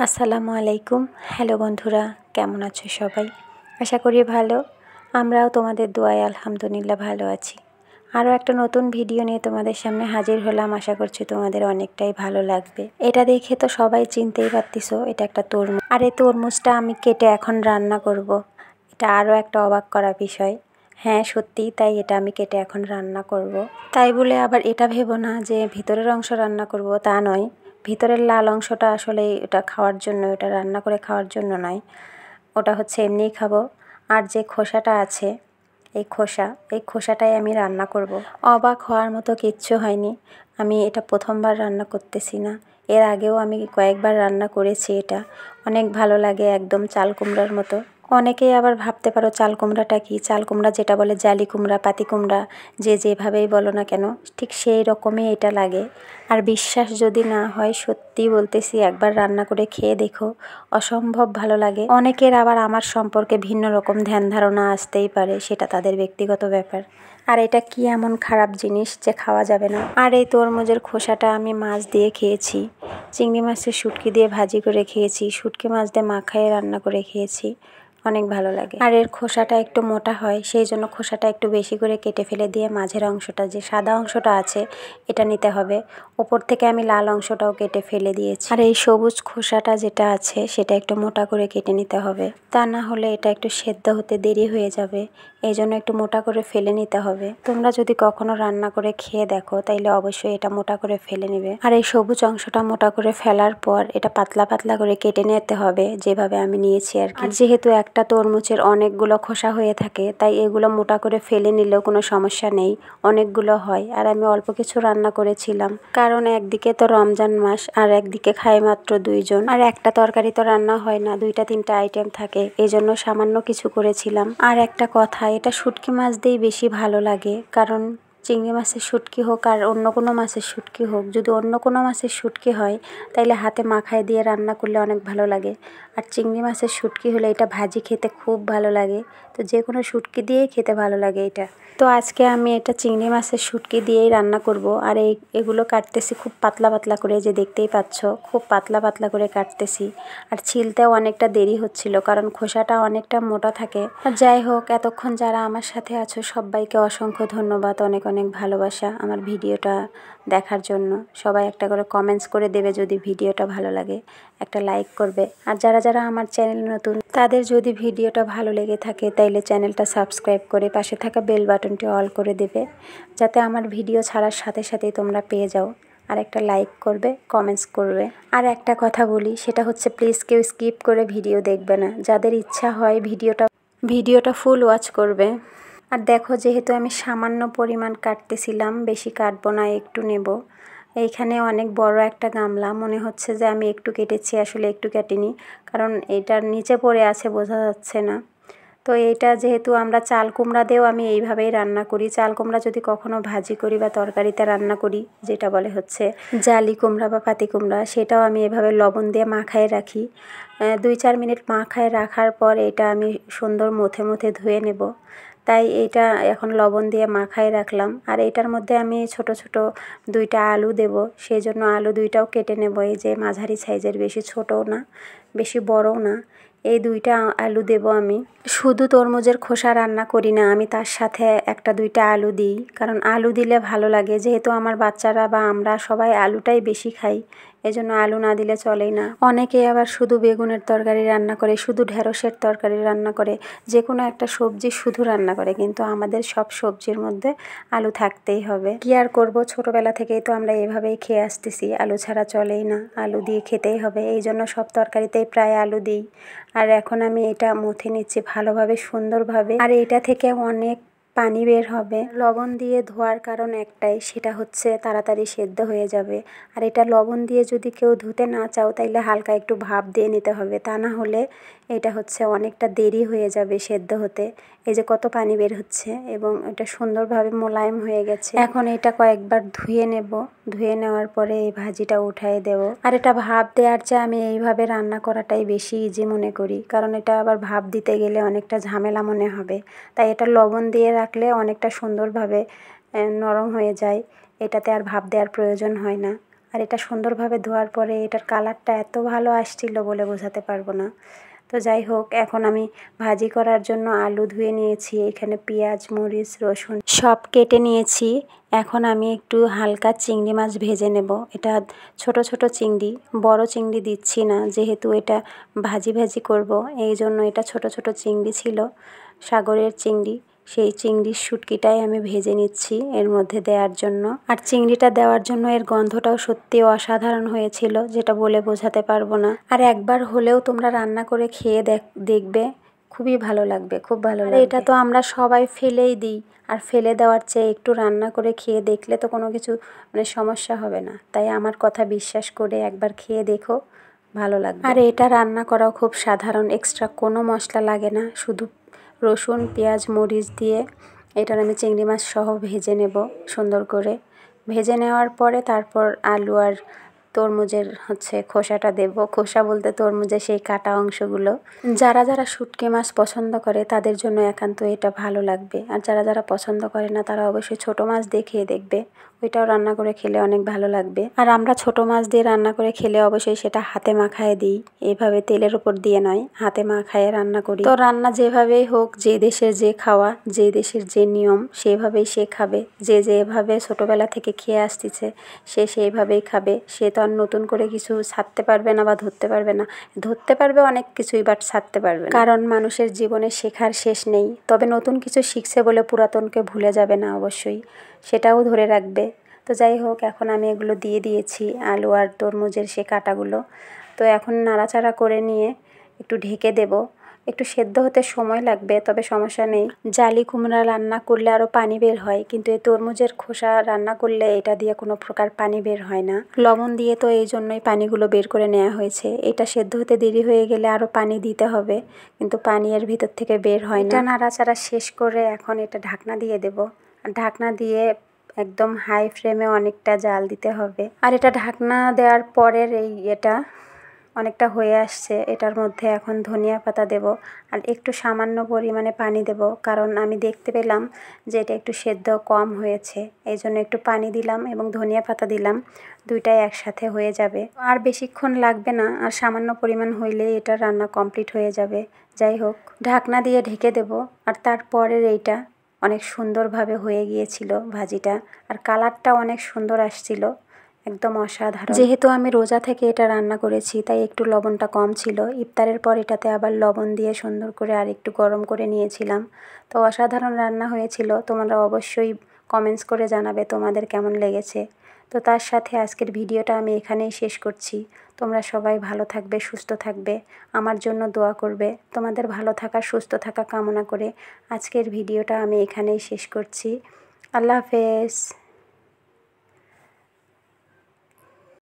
আসসালামু আলাইকুম। হ্যালো বন্ধুরা, কেমন আছো সবাই? আশা করি ভালো। আমরাও তোমাদের দোয়ায় আলহামদুলিল্লাহ ভালো আছি। আরও একটা নতুন ভিডিও নিয়ে তোমাদের সামনে হাজির হলাম। আশা করছি তোমাদের অনেকটাই ভালো লাগবে। এটা দেখে তো সবাই চিনতেই পারতিছো এটা একটা তরমুজ। আর এই তরমুজটা আমি কেটে এখন রান্না করব। এটা আরও একটা অবাক করা বিষয়। হ্যাঁ, সত্যিই তাই, এটা আমি কেটে এখন রান্না করব। তাই বলে আবার এটা ভেবো না যে ভিতরের অংশ রান্না করব, তা নয়। ভিতরের লাল অংশটা আসলে এটা খাওয়ার জন্য, এটা রান্না করে খাওয়ার জন্য নয়, ওটা হচ্ছে এমনিই খাবো। আর যে খোসাটা আছে, এই খোসাটাই আমি রান্না করব। অবাক হওয়ার মতো কিচ্ছু হয়নি। আমি এটা প্রথমবার রান্না করতেছি না, এর আগেও আমি কয়েকবার রান্না করেছি। এটা অনেক ভালো লাগে, একদম চাল কুমড়ার মতো। অনেকেই আবার ভাবতে পারো চাল কুমড়াটা কি? চাল কুমড়া যেটা বলে জালি কুমড়া, পাতি কুমড়া, যে যেভাবেই বলো না কেন, ঠিক সেই রকমই এটা লাগে। আর বিশ্বাস যদি না হয়, সত্যি বলতেছি, একবার রান্না করে খেয়ে দেখো, অসম্ভব ভালো লাগে। অনেকের আবার আমার সম্পর্কে ভিন্ন রকম ধ্যান ধারণা আসতেই পারে, সেটা তাদের ব্যক্তিগত ব্যাপার। আর এটা কি এমন খারাপ জিনিস যে খাওয়া যাবে না? আর এই তরমুজের খোসাটা আমি মাছ দিয়ে খেয়েছি, চিংড়ি মাছের শুটকি দিয়ে ভাজি করে খেয়েছি, শুটকি মাছ দিয়ে মাখায়ে রান্না করে খেয়েছি, অনেক ভালো লাগে। আর এর খোসাটা একটু মোটা হয়, সেই জন্য খোসাটা একটু বেশি করে কেটে ফেলে দিয়ে মাঝের অংশটা, যে সাদা অংশটা আছে, এটা নিতে হবে। ওপর থেকে আমি লাল অংশটাও কেটে ফেলে দিয়েছি। আর এই সবুজ খোসাটা যেটা আছে, সেটা একটু মোটা করে কেটে নিতে হবে, তা না হলে এটা একটু সেদ্ধ হতে দেরি হয়ে যাবে। এই জন্য একটু মোটা করে ফেলে নিতে হবে। তোমরা যদি কখনো রান্না করে খেয়ে দেখো, তাইলে অবশ্যই এটা মোটা করে ফেলে নেবে। আর এই সবুজ অংশটা মোটা করে ফেলার পর এটা পাতলা পাতলা করে কেটে নিতে হবে, যেভাবে আমি নিয়েছি আর কি। যেহেতু একটা তরমুজের অনেকগুলো খোসা হয়ে থাকে, তাই এগুলো মোটা করে ফেলে নিলেও কোনো সমস্যা নেই, অনেকগুলো হয়। আর আমি অল্প কিছু রান্না করেছিলাম, কারণ একদিকে তো রমজান মাস, আর একদিকে খায় মাত্র 2 জন। আর একটা তরকারি তো রান্না হয় না, 2-3টা আইটেম থাকে, এই জন্য সামান্য কিছু করেছিলাম। আর একটা কথা, এটা শুটকি মাছ দিয়েই বেশি ভালো লাগে, কারণ চিংড়ি মাছের শুটকি হোক আর অন্য কোনো মাছের শুটকি হোক, যদি অন্য কোনো মাছের শুটকি হয়, তাইলে হাতে মাখায় দিয়ে রান্না করলে অনেক ভালো লাগে। আর চিংড়ি মাছের শুটকি হলে এটা ভাজি খেতে খুব ভালো লাগে। তো যে কোনো শুটকি দিয়েই খেতে ভালো লাগে এটা। তো আজকে আমি এটা চিংড়ি মাছের শুটকি দিয়েই রান্না করব। আর এগুলো কাটতেছি খুব পাতলা পাতলা করে, যে দেখতেই পাচ্ছ, খুব পাতলা পাতলা করে কাটতেছি। আর ছিলতেও অনেকটা দেরি হচ্ছিল, কারণ খোসাটা অনেকটা মোটা থাকে। আর যাই হোক, এতক্ষণ যারা আমার সাথে আছো সবাইকে অসংখ্য ধন্যবাদ, অনেক অনেক ভালোবাসা আমার ভিডিওটা দেখার জন্য। সবাই একটা করে কমেন্টস করে দেবে যদি ভিডিওটা ভালো লাগে, একটা লাইক করবে। আর যারা যারা আমার চ্যানেল নতুন, তাদের যদি ভিডিওটা ভালো লেগে থাকে, তাইলে চ্যানেলটা সাবস্ক্রাইব করে পাশে থাকা বেল বাটনটি অল করে দেবে, যাতে আমার ভিডিও ছাড়ার সাথে সাথেই তোমরা পেয়ে যাও। আর একটা লাইক করবে, কমেন্টস করবে। আর একটা কথা বলি, সেটা হচ্ছে প্লিজ কেউ স্কিপ করে ভিডিও দেখবে না। যাদের ইচ্ছা হয় ভিডিওটা ফুল ওয়াচ করবে। আর দেখো, যেহেতু আমি সামান্য পরিমাণ কাটতেছিলাম, বেশি কাটবো না, একটু নেব। এইখানে অনেক বড় একটা গামলা, মনে হচ্ছে যে আমি একটু কেটেছি, আসলে একটু কাটিনি, কারণ এটার নিচে পড়ে আছে, বোঝা যাচ্ছে না। তো এইটা যেহেতু আমরা চাল কুমড়া দিয়েও আমি এইভাবেই রান্না করি। চাল কুমড়া যদি কখনো ভাজি করি বা তরকারিতে রান্না করি, যেটা বলে হচ্ছে জালি কুমড়া বা পাতি কুমড়া, সেটাও আমি এভাবে লবণ দিয়ে মাখায় রাখি। 2-4 মিনিট মাখায় রাখার পর এটা আমি সুন্দর মুথে মুথে ধুয়ে নেব। তাই এটা এখন লবণ দিয়ে মাখায় রাখলাম। আর এটার মধ্যে আমি ছোট ছোট 2টা আলু দেব, সেই জন্য আলু 2টাও কেটে নেব। এই যে মাঝারি সাইজের, বেশি ছোটও না বেশি বড়ও না, এই 2টা আলু দেব আমি। শুধু তরমুজের খোসা রান্না করি না, আমি তার সাথে 1-2টা আলু দিই, কারণ আলু দিলে ভালো লাগে। যেহেতু আমার বাচ্চারা বা আমরা সবাই আলুটাই বেশি খাই, এজন্য আলু না দিলে চলেই না। অনেকে আবার শুধু বেগুনের তরকারি রান্না করে, শুধু ঢেঁড়সের তরকারি রান্না করে, যে কোনো একটা সবজি শুধু রান্না করে, কিন্তু আমাদের সব সবজির মধ্যে আলু থাকতেই হবে। কি আর করব, ছোটোবেলা থেকেই তো আমরা এভাবেই খেয়ে আসতেছি, আলু ছাড়া চলেই না, আলু দিয়ে খেতেই হবে, এই জন্য সব তরকারিতেই প্রায় আলু দিই। আর এখন আমি এটা মুথে নিচ্ছি ভালোভাবে, সুন্দরভাবে। আর এটা থেকে অনেক পানি বের হবে। লবণ দিয়ে ধোয়ার কারণ একটাই, সেটা হচ্ছে তাড়াতাড়ি সেদ্ধ হয়ে যাবে। আর এটা লবণ দিয়ে যদি কেউ ধুতে না চাও, তাইলে হালকা একটু ভাপ দিয়ে নিতে হবে, তা না হলে এটা হচ্ছে অনেকটা দেরি হয়ে যাবে সেদ্ধ হতে। এই যে কত পানি বের হচ্ছে, এবং এটা সুন্দরভাবে মোলায়েম হয়ে গেছে। এখন এটা কয়েকবার ধুয়ে নেব, ধুয়ে নেওয়ার পরে এই ভাজিটা উঠায় দেব। আর এটা ভাপ দেওয়ার চেয়ে আমি এইভাবে রান্না করাটাই বেশি ইজি মনে করি, কারণ এটা আবার ভাপ দিতে গেলে অনেকটা ঝামেলা মনে হবে। তাই এটা লবণ দিয়ে রাখলে অনেকটা সুন্দরভাবে নরম হয়ে যায়, এটাতে আর ভাপ দেওয়ার প্রয়োজন হয় না। আর এটা সুন্দরভাবে ধোয়ার পরে এটার কালারটা এত ভালো আসছিল বলে বোঝাতে পারবো না। তো যাই হোক, এখন আমি ভাজি করার জন্য আলু ধুয়ে নিয়েছি, এখানে পেঁয়াজ, মরিচ, রসুন সব কেটে নিয়েছি। এখন আমি একটু হালকা চিংড়ি মাছ ভেজে নেব। এটা ছোট ছোট চিংড়ি, বড় চিংড়ি দিচ্ছি না, যেহেতু এটা ভাজি ভাজি করব, এই জন্য এটা ছোট ছোট চিংড়ি ছিল, সাগরের চিংড়ি। সেই চিংড়ির শুটকিটাই আমি ভেজে নিচ্ছি এর মধ্যে দেওয়ার জন্য। আর চিংড়িটা দেওয়ার জন্য এর গন্ধটাও সত্যি অসাধারণ হয়েছিল, যেটা বলে বোঝাতে পারবো না। আর একবার হলেও তোমরা রান্না করে খেয়ে দেখবে, খুবই ভালো লাগবে, খুব ভালো লাগবে। এটা তো আমরা সবাই ফেলেই দিই, আর ফেলে দেওয়ার চেয়ে একটু রান্না করে খেয়ে দেখলে তো কোনো কিছু সমস্যা হবে না। তাই আমার কথা বিশ্বাস করে একবার খেয়ে দেখো, ভালো লাগবে। আর এটা রান্না করাও খুব সাধারণ, এক্সট্রা কোনো মশলা লাগে না, শুধু রসুন, পেঁয়াজ, মরিচ দিয়ে এটার আমি চিংড়ি মাছ সহ ভেজে নেব সুন্দর করে। ভেজে নেওয়ার পরে তারপর আলু আর তরমুজের খোসাটা দেব। খোসা বলতে তরমুজের সেই কাটা অংশগুলো। যারা যারা শুটকি মাছ পছন্দ করে তাদের জন্য একান্ত এটা ভালো লাগবে, আর যারা যারা পছন্দ করে না তারা অবশ্যই ছোট মাছ দিয়ে খেয়ে দেখবে, ওইটাও রান্না করে খেলে অনেক ভালো লাগবে। আর আমরা ছোট মাছ দিয়ে রান্না করে খেলে অবশ্যই সেটা হাতে মাখায় দিই, এভাবে তেলের উপর দিয়ে নয়, হাতে মাখায় রান্না করি। তো রান্না যেভাবেই হোক, যে দেশের যে খাওয়া, যে দেশের যে নিয়ম, সেভাবেই সে খাবে। যে যেভাবে ছোটোবেলা থেকে খেয়ে আসতেছে সে সেইভাবেই খাবে। সে তো আর নতুন করে কিছু ছাড়তে পারবে না বা ধরতে পারবে না। ধরতে পারবে অনেক কিছুই, বাট ছাড়তে পারবে না, কারণ মানুষের জীবনে শেখার শেষ নেই। তবে নতুন কিছু শিখছে বলে পুরাতনকে ভুলে যাবে না, অবশ্যই সেটাও ধরে রাখবে। তো যাই হোক, এখন আমি এগুলো দিয়ে দিয়েছি, আলু আর তরমুজের সে কাটাগুলো। তো এখন নাড়াচাড়া করে নিয়ে একটু ঢেকে দেব। একটু সেদ্ধ হতে সময় লাগবে, তবে সমস্যা নেই। জালি কুমড়া রান্না করলে আরও পানি বের হয়, কিন্তু এই তরমুজের খোসা রান্না করলে এটা দিয়ে কোনো প্রকার পানি বের হয় না। লবণ দিয়ে তো এই জন্যই পানিগুলো বের করে নেওয়া হয়েছে। এটা সেদ্ধ হতে দেরি হয়ে গেলে আরও পানি দিতে হবে, কিন্তু পানি এর ভিতর থেকে বের হয় না। এটা নাড়াচাড়া শেষ করে এখন এটা ঢাকনা দিয়ে দেব। আর ঢাকনা দিয়ে একদম হাই ফ্লেমে অনেকটা জাল দিতে হবে। আর এটা ঢাকনা দেওয়ার পরের এটা অনেকটা হয়ে আসছে। এটার মধ্যে এখন ধনিয়া পাতা দেব, আর একটু সামান্য পরিমাণে পানি দেব, কারণ আমি দেখতে পেলাম যে এটা একটু সেদ্ধ কম হয়েছে, এই জন্য একটু পানি দিলাম এবং ধনিয়া পাতা দিলাম, দুইটাই একসাথে হয়ে যাবে। আর বেশিক্ষণ লাগবে না, আর সামান্য পরিমাণ হইলেই এটা রান্না কমপ্লিট হয়ে যাবে। যাই হোক, ঢাকনা দিয়ে ঢেকে দেব। আর তারপরের এইটা অনেক সুন্দরভাবে হয়ে গিয়েছিল ভাজিটা, আর কালারটা অনেক সুন্দর আসছিল, একদম অসাধারণ। যেহেতু আমি রোজা থেকে এটা রান্না করেছি, তাই একটু লবণটা কম ছিল। ইফতারের পর এটাতে আবার লবণ দিয়ে সুন্দর করে আর একটু গরম করে নিয়েছিলাম। তো অসাধারণ রান্না হয়েছিল। তোমরা অবশ্যই কমেন্টস করে জানাবে তোমাদের কেমন লেগেছে। তো তার সাথে আজকের ভিডিওটা আমি এখানেই শেষ করছি। তোমরা সবাই ভালো থাকবে, সুস্থ থাকবে, আমার জন্য দোয়া করবে। তোমাদের ভালো থাকা, সুস্থ থাকা কামনা করে আজকের ভিডিওটা আমি এখানেই শেষ করছি। আল্লাহ হাফেজ।